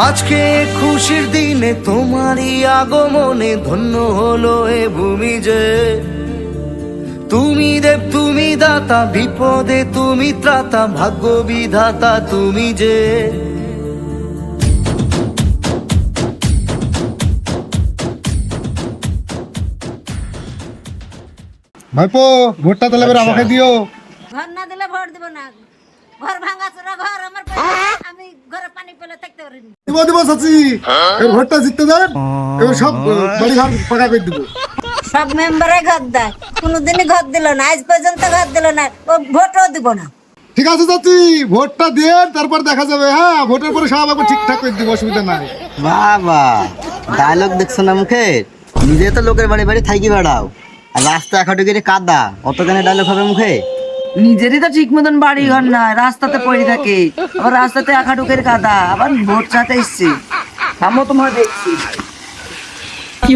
আজকে খুশির দিনে তোমারই আগমনে ধন্য হলো এ ভূমি যে। তুমি দেব তুমি দাতা, বিপদে তুমি ত্রাতা, ভাগ্য বিধাতা তুমি যে। ভাইপো ভোটটা তাহলে এবার আমাকে দিও। ঘর না দিলে ভোট দিব না। ঘর ভাঙা চোরা ঘর আমার আমি ঘরে পানি পেলে থাকতে পারিনি। দিব দিব চাচি, এবার ভোটটা জিততে দেন, এবার সব বাড়ি ঘর পাকা করে দিব। সব মেম্বারে ঘর দেয়, কোনোদিনই ঘর দিল না, আজ পর্যন্ত ঘর দিল না, ও ভোটও দিব না। ঠিক আছে চাচি, ভোটটা দিয়ে তারপর দেখা যাবে। হ্যাঁ, ভোটের পরে সব আবার ঠিকঠাক করে দিব, অসুবিধা নাই। বাবা ডায়লগ দেখছো না মুখে? নিজে তো লোকের বাড়ি বাড়ি থাকি বেড়াও, আর রাস্তা একাটুকিরে কাদা, অত কেন ডায়লগ হবে মুখে? নিজেরই তো ঠিক মতন বাড়ি ঘর নাই, রাস্তাতে পড়ে থাকে, আবার রাস্তাতে আখাটুকের কাদা, আবার ভোট চাতে এসছি। থামো তোমার দেখছি। কি